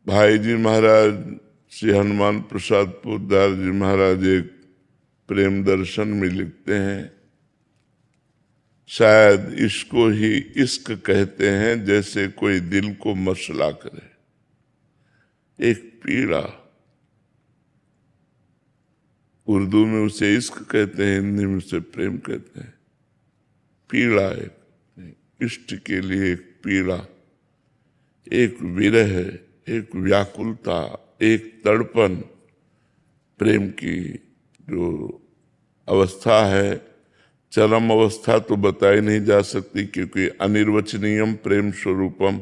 भाई जी महाराज श्री हनुमान प्रसाद पोद्दार जी महाराज एक प्रेम दर्शन में लिखते हैं, शायद इसको ही इश्क कहते हैं, जैसे कोई दिल को मसला करे। एक पीड़ा, उर्दू में उसे इश्क कहते हैं, हिंदी में उसे प्रेम कहते हैं। पीड़ा एक इष्ट के लिए एक पीड़ा, एक विरह, एक व्याकुलता, एक तड़पन। प्रेम की जो अवस्था है, चरम अवस्था तो बताई नहीं जा सकती, क्योंकि अनिर्वचनीयम प्रेम स्वरूपम,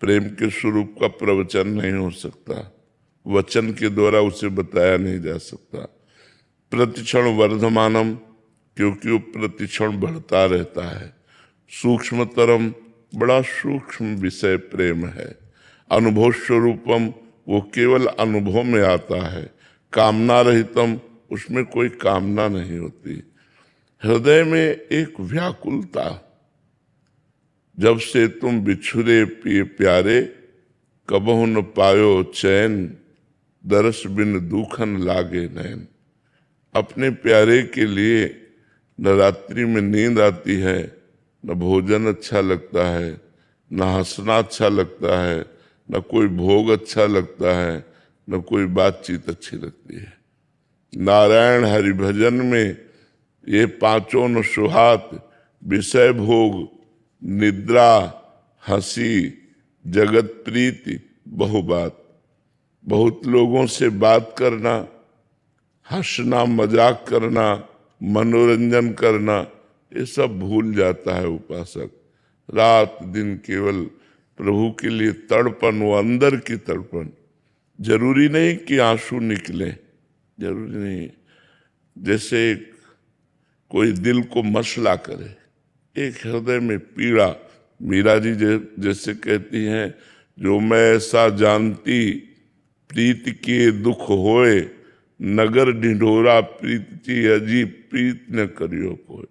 प्रेम के स्वरूप का प्रवचन नहीं हो सकता, वचन के द्वारा उसे बताया नहीं जा सकता। प्रतिक्षण वर्धमानम, क्योंकि वो प्रतिक्षण बढ़ता रहता है। सूक्ष्मतरम, बड़ा सूक्ष्म विषय प्रेम है। अनुभव स्वरूपम, वो केवल अनुभव में आता है। कामना रहितम, उसमें कोई कामना नहीं होती। हृदय में एक व्याकुलता, जब से तुम बिछुरे पिए प्यारे, कबहु न पायो चैन, दरस बिन दुखन लागे नैन। अपने प्यारे के लिए न रात्रि में नींद आती है, न भोजन अच्छा लगता है, न हंसना अच्छा लगता है, न कोई भोग अच्छा लगता है, न कोई बातचीत अच्छी लगती है। नारायण हरिभजन में ये पांचों न सुहात, विषय भोग, निद्रा, हंसी, जगत प्रीति, बहुबात। बहुत लोगों से बात करना, हंसना, मजाक करना, मनोरंजन करना, ये सब भूल जाता है उपासक। रात दिन केवल प्रभु के लिए तड़पन, वो अंदर की तड़पन। जरूरी नहीं कि आंसू निकले, जरूरी नहीं। जैसे कोई दिल को मसला करे, एक हृदय में पीड़ा। मीरा जी जैसे कहती हैं, जो मैं ऐसा जानती प्रीत किए दुख होए, नगर ढिंढोरा पीटती अजीब प्रीत न करियो कोई।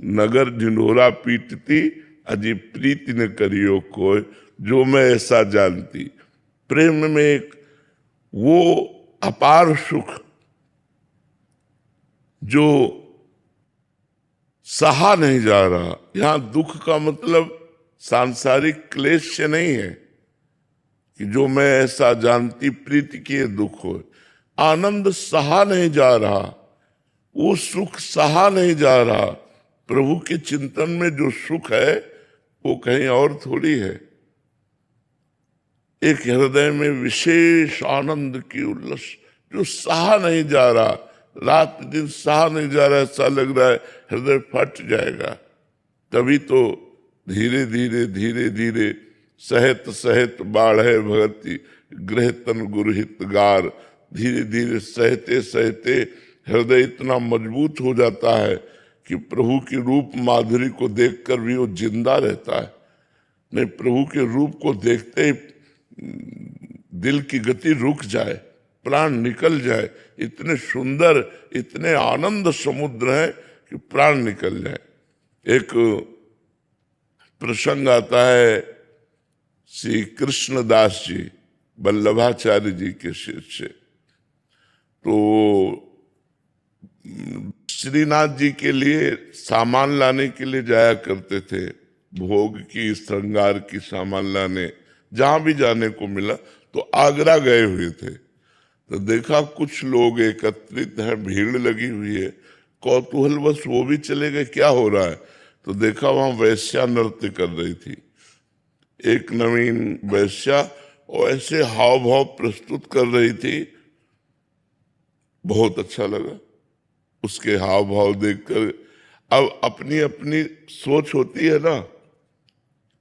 नगर ढिंढोरा पीटती अजीब प्रीति न करियो कोई, जो मैं ऐसा जानती। प्रेम में एक वो अपार सुख जो सहा नहीं जा रहा। यहां दुख का मतलब सांसारिक क्लेश से नहीं है कि जो मैं ऐसा जानती प्रीति किए दुख हो। आनंद सहा नहीं जा रहा, वो सुख सहा नहीं जा रहा। प्रभु के चिंतन में जो सुख है वो कहीं और थोड़ी है। एक हृदय में विशेष आनंद की उल्लास जो सहा नहीं जा रहा, रात दिन सहा नहीं जा रहा, ऐसा लग रहा है हृदय फट जाएगा। तभी तो धीरे धीरे धीरे धीरे सहत सहत बाढ़े भगति, गृह तन गुरुहित गार। धीरे धीरे सहते सहते हृदय इतना मजबूत हो जाता है कि प्रभु की रूप माधुरी को देखकर भी वो जिंदा रहता है। नहीं, प्रभु के रूप को देखते ही दिल की गति रुक जाए, प्राण निकल जाए। इतने सुंदर, इतने आनंद समुद्र है कि प्राण निकल जाए। एक प्रसंग आता है, श्री कृष्णदास जी वल्लभाचार्य जी के शिष्य, तो श्रीनाथ जी के लिए सामान लाने के लिए जाया करते थे, भोग की, श्रृंगार की सामान लाने। जहां भी जाने को मिला तो आगरा गए हुए थे, तो देखा कुछ लोग एकत्रित हैं, भीड़ लगी हुई है। कौतूहलवश वो भी चले गए, क्या हो रहा है? तो देखा वहां वैश्या नृत्य कर रही थी, एक नवीन वैश्या, और ऐसे हाव भाव प्रस्तुत कर रही थी। बहुत अच्छा लगा उसके हाव भाव देखकर। अब अपनी अपनी सोच होती है ना,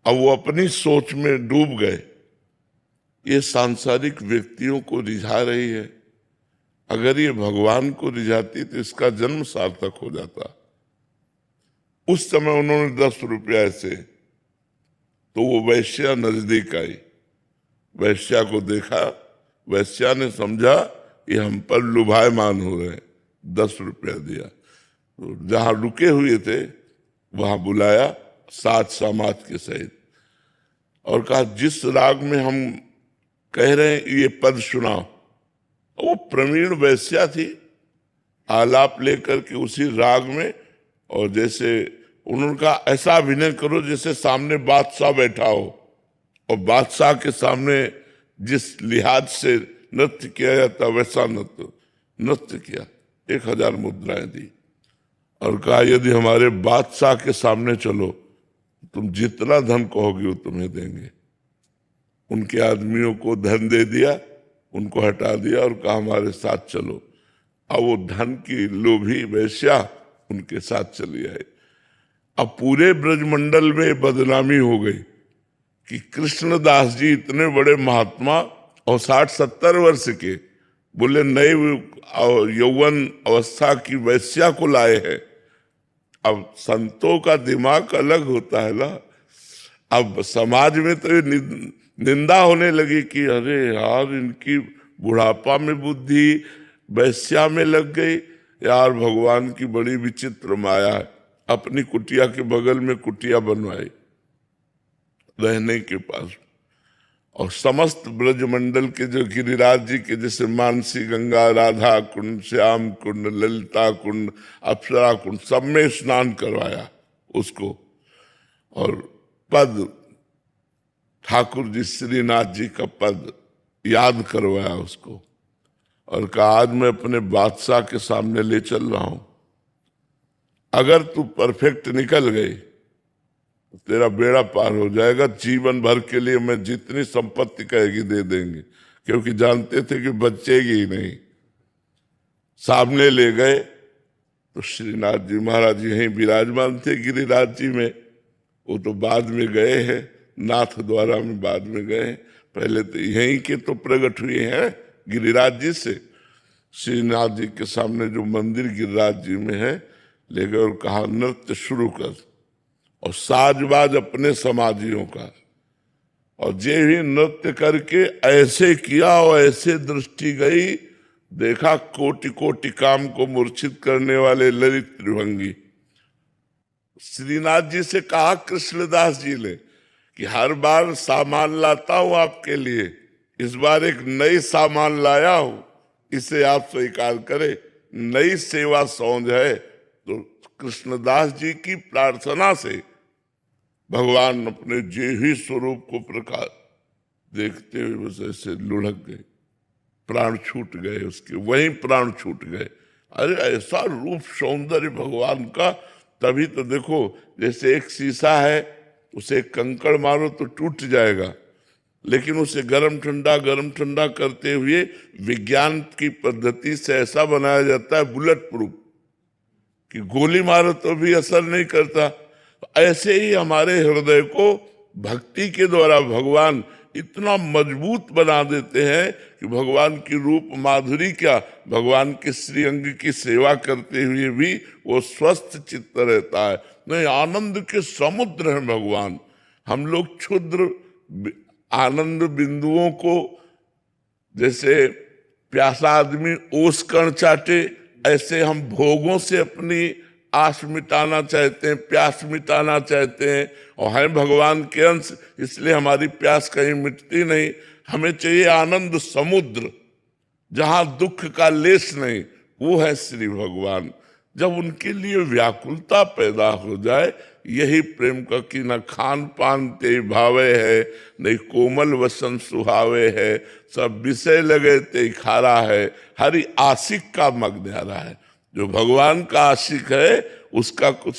अब वो अपनी सोच में डूब गए। ये सांसारिक व्यक्तियों को रिझा रही है, अगर ये भगवान को रिझाती तो इसका जन्म सार्थक हो जाता। उस समय उन्होंने 10 रुपया ऐसे, तो वो वैश्या नजदीक आई, वैश्या को देखा, वैश्या ने समझा ये हम पर लुभायमान हो रहे हैं, 10 रुपया दिया। तो जहां रुके हुए थे वहां बुलाया साथ समाज के सहित, और कहा जिस राग में हम कह रहे हैं ये पद सुनाओ। वो प्रवीण वैश्या थी, आलाप लेकर के उसी राग में, और जैसे उनका ऐसा अभिनय करो जैसे सामने बादशाह बैठा हो, और बादशाह के सामने जिस लिहाज से नृत्य किया जाता वैसा नृत्य किया। 1000 मुद्राएं दी और कहा यदि हमारे बादशाह के सामने चलो तुम जितना धन कहोगे वो तुम्हें देंगे। उनके आदमियों को धन दे दिया, उनको हटा दिया और कहा हमारे साथ चलो। अब वो धन की लोभी वैश्या उनके साथ चली आई। अब पूरे ब्रजमंडल में बदनामी हो गई कि कृष्णदास जी इतने बड़े महात्मा और 60-70 वर्ष के, बोले नए यौवन अवस्था की वैश्या को लाए हैं। अब संतों का दिमाग अलग होता है ना। अब समाज में तो ये निंदा होने लगी कि अरे यार इनकी बुढ़ापा में बुद्धि वैश्या में लग गई। यार भगवान की बड़ी विचित्र माया है। अपनी कुटिया के बगल में कुटिया बनवाई रहने के पास, और समस्त ब्रजमंडल के जो गिरिराज जी के जैसे मानसी गंगा, राधा कुंड, श्याम कुंड, ललिता कुंड, अप्सरा कुंड, सब में स्नान करवाया उसको। और पद ठाकुर जी श्रीनाथ जी का पद याद करवाया उसको, और कहा आज मैं अपने बादशाह के सामने ले चल रहा हूं, अगर तू परफेक्ट निकल गई तो तेरा बेड़ा पार हो जाएगा। जीवन भर के लिए मैं जितनी संपत्ति कहेगी दे देंगे, क्योंकि जानते थे कि बचेगी ही नहीं। सामने ले गए तो श्रीनाथ जी महाराज जी यहीं विराजमान थे गिरिराज जी में। वो तो बाद में गए हैं, नाथ द्वारा में बाद में गए हैं, पहले तो यहीं के तो प्रकट हुए हैं गिरिराज जी से। श्रीनाथ जी के सामने जो मंदिर गिरिराज जी में है ले गए और कहा नृत्य शुरू कर, और साजबाज अपने समाजियों का। और जे ही नृत्य करके ऐसे किया और ऐसे दृष्टि गई, देखा कोटि कोटि काम को मूर्छित करने वाले ललित त्रिभंगी। श्रीनाथ जी से कहा कृष्णदास जी ने कि हर बार सामान लाता हूं आपके लिए, इस बार एक नई सामान लाया हूं, इसे आप स्वीकार करें। नई सेवा सौंध है। तो कृष्णदास जी की प्रार्थना से भगवान अपने जे ही स्वरूप को प्रकाश देखते हुए बस ऐसे लुढ़क गए, प्राण छूट गए उसके, वहीं प्राण छूट गए। अरे ऐसा रूप सौंदर्य भगवान का। तभी तो देखो जैसे एक शीशा है, उसे कंकड़ मारो तो टूट जाएगा, लेकिन उसे गरम ठंडा करते हुए विज्ञान की पद्धति से ऐसा बनाया जाता है बुलेट प्रूफ कि गोली मारो तो भी असर नहीं करता। ऐसे ही हमारे हृदय को भक्ति के द्वारा भगवान इतना मजबूत बना देते हैं कि भगवान की रूप माधुरी क्या, भगवान के श्रीअंग की सेवा करते हुए भी वो स्वस्थ चित्त रहता है। नहीं, आनंद के समुद्र हैं भगवान। हम लोग क्षुद्र आनंद बिंदुओं को, जैसे प्यासा आदमी ओस कण चाटे, ऐसे हम भोगों से अपनी आस मिटाना चाहते हैं, प्यास मिटाना चाहते हैं, और हैं भगवान के अंश, इसलिए हमारी प्यास कहीं मिटती नहीं। हमें चाहिए आनंद समुद्र, जहां दुख का लेस नहीं, वो है श्री भगवान। जब उनके लिए व्याकुलता पैदा हो जाए, यही प्रेम का कि न खान पान ते भावे है, नहीं कोमल वसन सुहावे है, सब विषय लगे ते खारा है, हरि आशिक का मग न्यारा है। जो भगवान का आशिक है उसका कुछ